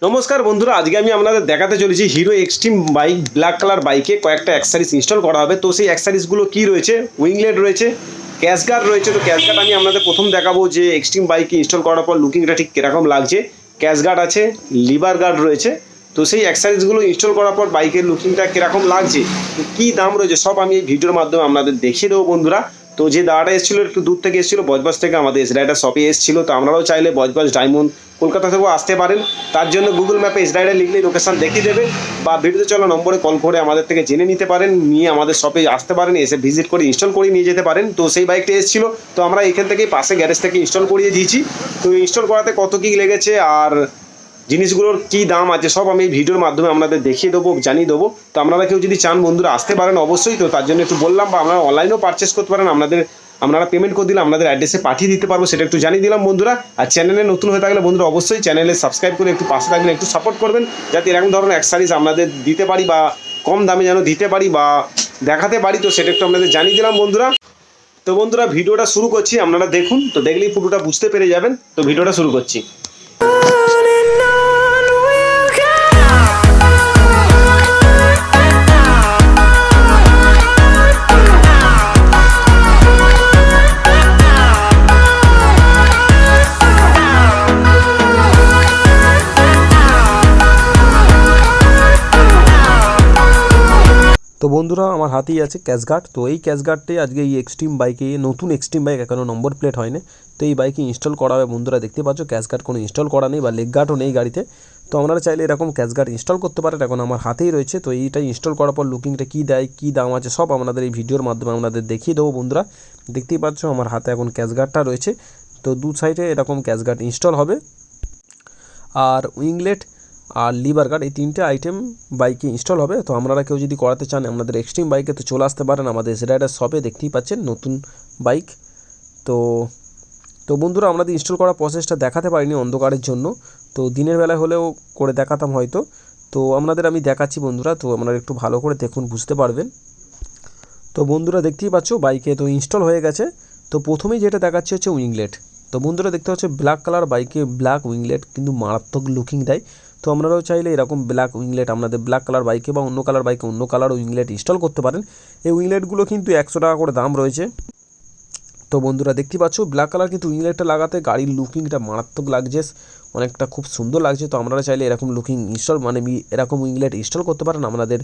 নমস্কার বন্ধুরা, আজকে আমি আপনাদের দেখাতে চলেছি Hero Xtreme bike black colour বাইকে কয়েকটা অ্যাক্সেসরিজ ইনস্টল করা হবে। তো সেই অ্যাক্সেসরিজগুলো কী রয়েছে, উইংলেট রয়েছে, ক্যাশ গার্ড রয়েছে। তো ক্যাশ গার্ড আমি আপনাদের প্রথম দেখাবো যে এক্সট্রিম বাইকে ইনস্টল করার পর লুকিংটা ঠিক কীরকম লাগছে। ক্যাশ গার্ড আছে, লিভার গার্ড রয়েছে। তো সেই অ্যাক্সেসরিজগুলো ইনস্টল করার পর বাইকের লুকিংটা কীরকম লাগছে, তো কী দাম রয়েছে, সব আমি এই ভিডিওর মাধ্যমে আপনাদের দেখিয়ে দেবো বন্ধুরা। তো যে দাদাটা এসেছিলো একটু দূর থেকে এসেছিলো, বজবজ থেকে আমাদের এসরাইডার শপে এসেছিলো। তো আপনারাও চাইলে বজবজ ডায়মন্ড কলকাতা থেকেও আসতে পারেন। তার জন্য গুগল ম্যাপে এসরাইডার লিখলেই লোকেশন দেখিয়ে দেবে, বা ভিডিওতে চলা নম্বরে কল করে আমাদের থেকে জেনে নিতে পারেন, নিয়ে আমাদের শপে আসতে পারেন, এসে ভিজিট করে ইনস্টল করে নিয়ে যেতে পারেন। তো সেই বাইকটা এসেছিলো, তো আমরা এখান থেকেই পাশে গ্যারেজ থেকে ইনস্টল করিয়ে দিয়েছি। তো ইনস্টল করাতে কত কী লেগেছে আর জিনিসগুলোর কী দাম আছে সব আমি এই ভিডিওর মাধ্যমে আপনাদের দেখিয়ে দেবো, জানিয়ে দেবো। তো আপনারা কেউ যদি চান বন্ধুরা আসতে পারেন অবশ্যই। তো তার জন্য একটু বললাম, বা আপনারা অনলাইনেও পারচেস করতে পারেন, আপনারা পেমেন্ট করে দিলে আপনাদের অ্যাড্রেসে পাঠিয়ে দিতে পারবো, সেটা একটু জানিয়ে দিলাম বন্ধুরা। আর চ্যানেলে নতুন হয়ে থাকলে বন্ধুরা অবশ্যই চ্যানেলে সাবস্ক্রাইব করে একটু পাশে থাকবেন, একটু সাপোর্ট করবেন, যাতে এরকম ধরনের অ্যাক্সেসরিজ আপনাদের দিতে পারি, বা কম দামে যেন দিতে পারি বা দেখাতে পারি। তো সেটা একটু আপনাদের জানিয়ে দিলাম বন্ধুরা। তো বন্ধুরা ভিডিওটা শুরু করছি, আপনারা দেখুন, তো দেখলেই পুরোটা বুঝতে পেরে যাবেন। তো ভিডিওটা শুরু করছি। তো বন্ধুরা আমার হাতেই আছে ক্যাশ গার্ড। তো এই ক্যাশ গার্ডটাই আজকে এই এক্সট্রিম বাইকে, নতুন এক্সট্রিম বাইক, এখনও নম্বর প্লেট হয়নি, তো এই বাইকে ইনস্টল করা হবে বন্ধুরা। দেখতে পাচ্ছ ক্যাশ গার্ড কোনো ইনস্টল করা নেই, বা লেগ গার্ডও নেই গাড়িতে। তো আপনারা চাইলে এরকম ক্যাশ গার্ড ইনস্টল করতে পারেন, এখন আমার হাতেই রয়েছে। তো এইটাই ইনস্টল করার পর লুকিংটা কী দেয়, কী দাম আছে সব আপনাদের এই ভিডিওর মাধ্যমে আপনাদের দেখিয়ে দেবো বন্ধুরা। দেখতেই পাচ্ছ আমার হাতে এখন ক্যাশ গার্ডটা রয়েছে। তো দু সাইডে এরকম ক্যাশ গার্ড ইনস্টল হবে, আর উইংলেট আর লিভার গার্ড এই তিনটে আইটেম বাইকে ইনস্টল হবে। তো আপনারা কেউ যদি করাতে চান আমাদের এক্সট্রিম বাইকে, তো চলে আসতে পারেন আমাদের এসরাইডার শপে। দেখতেই পাচ্ছেন নতুন বাইক। তো তো বন্ধুরা আমাদের ইনস্টল করার প্রসেসটা দেখাতে পারিনি অন্ধকারের জন্য, তো দিনের বেলায় হলেও করে দেখাতাম হয়তো। তো আপনাদের আমি দেখাচ্ছি বন্ধুরা, তো আপনারা একটু ভালো করে দেখুন, বুঝতে পারবেন। তো বন্ধুরা দেখতেই পাচ্ছ বাইকে তো ইনস্টল হয়ে গেছে। তো প্রথমেই যেটা দেখাচ্ছি হচ্ছে উইংলেট। তো বন্ধুরা দেখতে পাচ্ছ ব্ল্যাক কালার বাইকে ব্ল্যাক উইংলেট কিন্তু মারাত্মক লুকিং দেয়। তো আপনারাও চাইলে এরকম ব্ল্যাক উইংলেট আপনাদের ব্ল্যাক কালার বাইকে বা অন্য কালার বাইকে অন্য কালার উইংলেট ইনস্টল করতে পারেন। এই উইংলেটগুলো কিন্তু 100 টাকা করে দাম রয়েছে। তো বন্ধুরা দেখতে পাচ্ছ ব্ল্যাক কালার কিন্তু উইংলেটটা লাগাতে গাড়ির লুকিংটা মারাত্মক লাগছে, অনেকটা খুব সুন্দর লাগছে। তো আপনারা চাইলে এরকম লুকিং ইনস্টল এরকম উইংলেট ইনস্টল করতে পারেন আপনাদের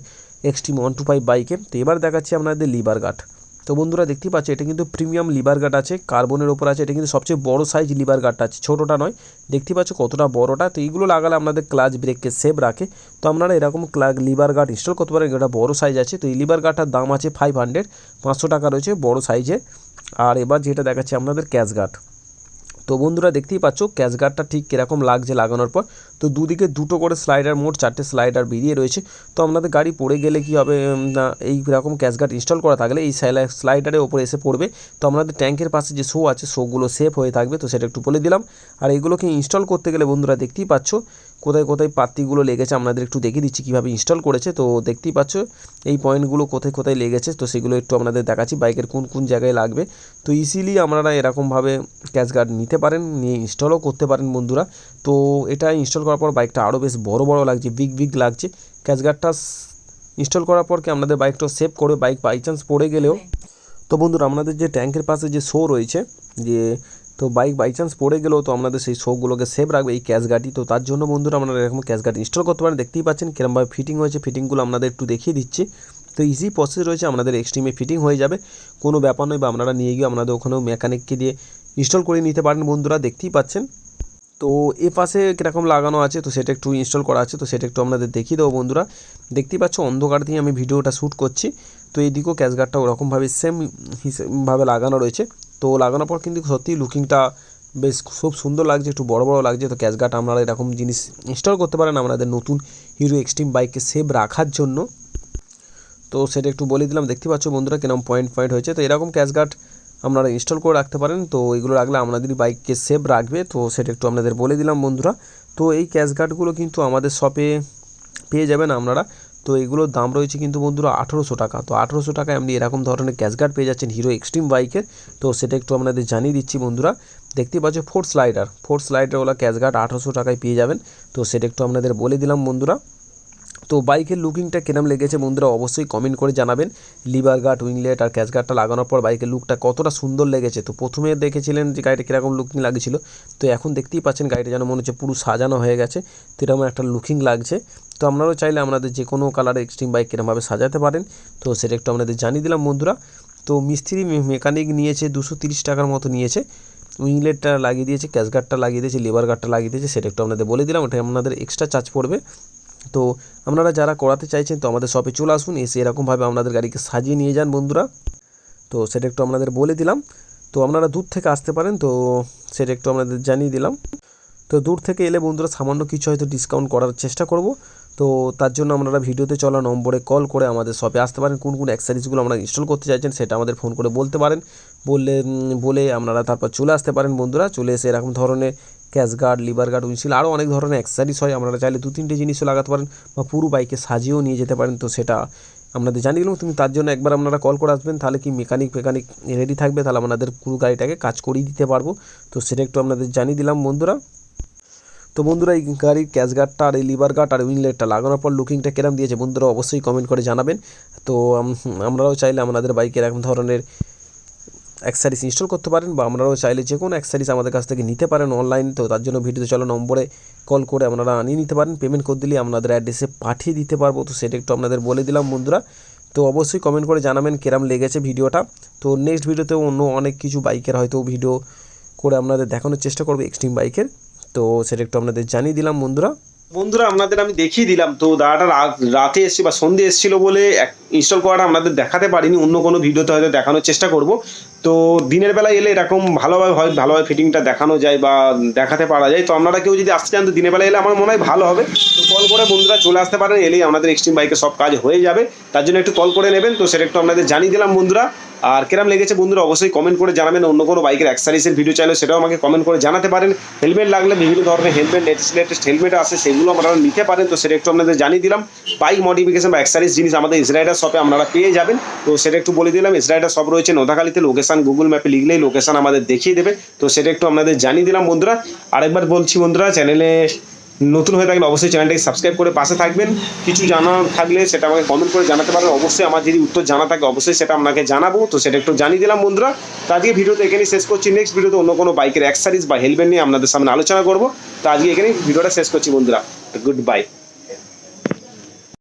এক্সট্রিম 125 বাইকে। তো এবার দেখাচ্ছি আপনাদের লিভার গার্ড। তো বন্ধুরা দেখতেই পাচ্ছ এটা কিন্তু প্রিমিয়াম লিভার গার্ড আছে, কার্বনের ওপর আছে। এটা কিন্তু সবচেয়ে বড় সাইজ লিভার গার্ডটা আছে, ছোটোটা নয়। দেখতে পাচ্ছ কতটা বড়টা। তো এইগুলো লাগালে আপনাদের ক্লাচ ব্রেককে সেভ রাখে। তো আপনারা এরকম লিভার গার্ড ইনস্টল করতে পারেন, এটা বড় সাইজ আছে। তো এই লিভার গার্ডটার দাম আছে 500 টাকা রয়েছে বড় সাইজের। আর এবার যেটা দেখাচ্ছি আপনাদের ক্যাশ গার্ড। তো বন্ধুরা দেখতেই পাচ্ছ ক্যাশ গার্ডটা ঠিক কীরকম লাগছে লাগানোর পর। তো দুদিকে দুটো করে স্লাইডার, মোট 4টে স্লাইডার বেরিয়ে রয়েছে। তো আপনাদের গাড়ি পড়ে গেলে কী হবে না, এইরকম ক্যাশ গার্ড ইনস্টল করা থাকলে এই স্লাইডারের ওপরে এসে পড়বে। তো আপনাদের ট্যাঙ্কের পাশে যে শো আছে, শোগুলো সেফ হয়ে থাকবে। তো সেটা একটু বলে দিলাম। আর এইগুলোকে ইনস্টল করতে গেলে বন্ধুরা দেখতেই পাচ্ছ কোথায় কোথায় পাত্তিগুলো লেগেছে, আপনাদের একটু দেখিয়ে দিচ্ছি কীভাবে ইনস্টল করেছে। তো দেখতেই পাচ্ছ এই পয়েন্টগুলো কোথায় কোথায় লেগেছে, তো সেগুলো একটু আপনাদের দেখাচ্ছি বাইকের কোন কোন জায়গায় লাগবে। তো ইজিলি আপনারা এরকমভাবে ক্যাশ গার্ড নিতে পারেন, নিয়ে ইনস্টলও করতে পারেন বন্ধুরা। তো এটা ইনস্টল করার পর বাইকটা আরও বেশ বড় বড় লাগছে, বিগ বিগ লাগছে। ক্যাশ গার্ডটা ইনস্টল করার পর কি আপনাদের বাইকটা সেভ করে, বাইক বাই চান্স পড়ে গেলেও, তো বন্ধুরা আপনাদের যে ট্যাঙ্কের পাশে যে শো রয়েছে, যে তো বাইক বাই চান্স পড়ে গেলেও তো আপনাদের সেই শোগুলোকে সেভ রাখবে এই ক্যাশ গার্ডই। তো তার জন্য বন্ধুরা আপনারা এরকম ক্যাশ গার্ড ইনস্টল করতে পারেন। দেখতেই পাচ্ছেন কিরমভাবে ফিটিং হয়েছে, ফিটিংগুলো আপনাদের একটু দেখিয়ে দিচ্ছি। তো ইজি প্রসেস রয়েছে, আপনাদের এক্সট্রিমে ফিটিং হয়ে যাবে, কোনো ব্যাপার নয়। বা আপনারা নিয়ে গিয়ে আপনাদের ওখানেও মেকানিককে দিয়ে ইনস্টল করে নিতে পারেন বন্ধুরা, দেখতেই পাচ্ছেন। তো এ পাশে কীরকম লাগানো আছে, তো সেটা একটু ইনস্টল করা আছে, তো সেটা একটু আপনাদের দেখিয়ে দেবো বন্ধুরা। দেখতেই পাচ্ছ অন্ধকার দিয়ে আমি ভিডিওটা শ্যুট করছি। তো এইদিকেও ক্যাশ গার্ডটা ওরকমভাবে সেম হিসেবে লাগানো রয়েছে। তো লাগানোর পর কিন্তু সত্যি লুকিংটা বেশ খুব সুন্দর লাগছে, একটু বড় বড় লাগছে। তো ক্যাশ গার্ড আপনারা এরকম জিনিস ইনস্টল করতে পারেন আপনাদের নতুন হিরো এক্সট্রিম বাইককে সেভ রাখার জন্য। তো সেটা একটু বলে দিলাম। দেখতে পাচ্ছ বন্ধুরা কিরকম পয়েন্ট হয়েছে। তো এরকম ক্যাশ গার্ড আপনারা ইনস্টল করে রাখতে পারেন। তো এগুলো রাখলে আপনাদেরই বাইককে সেভ রাখবে। তো সেটা একটু আপনাদের বলে দিলাম বন্ধুরা। তো এই ক্যাশ গার্ডগুলো কিন্তু আমাদের শপে পেয়ে যাবেন আপনারা। তো এগুলোর দাম রয়েছে কিন্তু বন্ধুরা 1800 টাকা। তো 1800 টাকায় আপনি এরকম ধরনের ক্যাশ গার্ড পেয়ে যাচ্ছেন হিরো এক্সট্রিম বাইকের। তো সেটা একটু আপনাদের জানিয়ে দিচ্ছি বন্ধুরা। দেখতেই পাচ্ছ ফোর্ড স্লাইডারওয়ালা ক্যাশ গার্ড 1800 টাকায় পেয়ে যাবেন। তো সেটা একটু আপনাদের বলে দিলাম বন্ধুরা। তো বাইকের লুকিংটা কিরম লেগেছে বন্ধুরা অবশ্যই কমেন্ট করে জানাবেন। লিভার গার্ড, উইংলেট আর ক্যাশ গার্ডটা লাগানোর পর বাইকের লুকটা কতটা সুন্দর লেগেছে। তো প্রথমে দেখেছিলেন যে গাড়িটা কীরকম লুকিং লাগছিল, তো এখন দেখতেই পাচ্ছেন গাড়িটা যেন মনে হচ্ছে পুরো সাজানো হয়ে গেছে, তো এরকম একটা লুকিং লাগছে। তো আপনারাও চাইলে আপনাদের যে কোনো কালারের এক্সট্রিম বাইক কীরমভাবে সাজাতে পারেন, তো সেটা একটু আপনাদের জানিয়ে দিলাম বন্ধুরা। তো মিস্ত্রি মেকানিক নিয়েছে 230 টাকার মতো নিয়েছে। উইংলেটটা লাগিয়ে দিয়েছে, ক্যাশ গার্ডটা লাগিয়ে দিয়েছে, লিভার গার্ডটা লাগিয়ে দিয়েছে, সেটা একটু আপনাদের বলে দিলাম। ওটা আপনাদের এক্সট্রা চার্জ পড়বে। তো আপনারা যারা করাতে চাইছেন তো আমাদের শপে চলে আসুন, এসে এরকমভাবে আপনাদের গাড়িকে সাজিয়ে নিয়ে যান বন্ধুরা। তো সেটা একটু আপনাদের বলে দিলাম। তো আপনারা দূর থেকে আসতে পারেন, তো সেটা একটু আপনাদের জানিয়ে দিলাম। তো দূর থেকে এলে বন্ধুরা সামান্য কিছু হয়তো ডিসকাউন্ট করার চেষ্টা করব। তো তার জন্য আপনারা ভিডিওতে চলা নম্বরে কল করে আমাদের শপে আসতে পারেন। কোন কোন অ্যাক্সেসরিজগুলো আপনারা ইনস্টল করতে চাইছেন সেটা আমাদের ফোন করে বলতে পারেন। বলে আপনারা তারপর চলে আসতে পারেন বন্ধুরা। চলে এসে এরকম ধরনের cash guard, lever guard, windshield আরও অনেক ধরনের অ্যাক্সেসরিজ হয়, আপনারা চাইলে 2-3টে জিনিসও লাগাতে পারেন বা পুরো বাইকে সাজিয়েও নিয়ে যেতে পারেন। তো সেটা আপনাদের জানিয়ে দিলাম। তুমি তার জন্য একবার আপনারা কল করে আসবেন, তাহলে কি মেকানিক রেডি থাকবে, তাহলে আপনাদের পুরো গাড়িটাকে কাজ করিয়ে দিতে পারবো। তো সেটা একটু আপনাদের জানিয়ে দিলাম বন্ধুরা। তো বন্ধুরা এই গাড়ির ক্যাশ গার্ডটা আর এই লিভার গার্ড আর উইংলেটটা লাগানোর পর লুকিংটা কেরম দিয়েছে বন্ধুরা অবশ্যই কমেন্ট করে জানাবেন। তো আমরাও চাইলে আমাদের বাইকের এরকম ধরনের অ্যাক্সেসরিজ ইনস্টল করতে পারেন, বা আমরাও চাইলে যে কোনো অ্যাক্সেসরিজ আমাদের কাছ থেকে নিতে পারেন অনলাইন। তো তার জন্য ভিডিওতে চলো নম্বরে কল করে আপনারা আনিয়ে নিতে পারেন। পেমেন্ট করে দিলে আপনাদের অ্যাড্রেসে পাঠিয়ে দিতে পারবো। তো সেটা একটু আপনাদের বলে দিলাম বন্ধুরা। তো অবশ্যই কমেন্ট করে জানাবেন কেরম লেগেছে ভিডিওটা। তো নেক্সট ভিডিওতে অন্য অনেক কিছু বাইকের হয়তো ভিডিও করে আপনাদের দেখানোর চেষ্টা করবো এক্সট্রিম বাইকের। তো সেটা একটু আপনাদের জানিয়ে দিলাম বন্ধুরা। আপনাদের আমি দেখিয়ে দিলাম। তো দাদাটা রাতে এসছে বা সন্ধ্যে এসেছিল বলে ইনস্টল করাটা আপনাদের দেখাতে পারিনি, অন্য কোনো ভিডিওতে হয়তো দেখানোর চেষ্টা করব। তো দিনের বেলায় এলে এরকম ভালোভাবে ফিটিংটা দেখানো যায় বা দেখাতে পারা যায়। তো আপনারা কেউ যদি আসতে চান তো দিনের বেলায় এলে আমার মনে হয় ভালো হবে। তো কল করে বন্ধুরা চলে আসতে পারেন, এলেই আমাদের এক্সট্রিম বাইকে সব কাজ হয়ে যাবে। তার জন্য একটু কল করে নেবেন। তো সেটা একটু আপনাদের জানিয়ে দিলাম বন্ধুরা। আর কেরাম লেগেছে বন্ধুরা অবশ্যই কমেন্ট করে জানাবেন। অন্য কোনো বাইকের অ্যাক্সেসরিজের ভিডিও চাইলে সেটাও আমাকে কমেন্ট করে জানাতে পারেন। হেলমেট লাগলে বিভিন্ন ধরনের লেটেস্ট হেলমেট আছে, সেগুলো আপনারা নিতে পারেন। তো সেটা একটু আপনাদের জানিয়ে দিলাম। বাইক মডিফিকেশন বা অ্যাক্সেসরিজ জিনিস আমাদের ইসরাইডার শপে আপনারা পেয়ে যাবেন। তো সেটা একটু বলে দিলাম। ইসরাইডার শপ রয়েছে নোদাখালীতে, লোকেশন গুগল ম্যাপে লিখলেই লোকেশন আমাদের দেখিয়ে দেবে। তো সেটা একটু আপনাদের জানিয়ে দিলাম বন্ধুরা। আরেকবার বলছি বন্ধুরা, চ্যানেলে নতুন হয়ে থাকলে অবশ্যই চ্যানেলটাকে সাবস্ক্রাইব করে পাশে থাকবেন। কিছু জানা থাকলে সেটা আমাকে কমেন্ট করে জানাতে পারেন। অবশ্যই আমার যদি উত্তর জানা থাকে অবশ্যই সেটা আপনাকে জানাবো। তো সেটা একটু জানিয়ে দিলাম বন্ধুরা। তো আজকে ভিডিওতে এখানেই শেষ করছি। নেক্সট ভিডিওতে অন্য কোনো বাইকের অ্যাক্সেসরিজ বা হেলমেট নিয়ে আপনাদের সামনে আলোচনা করবো। তো আজকে এখানেই ভিডিওটা শেষ করছি বন্ধুরা। Good bye.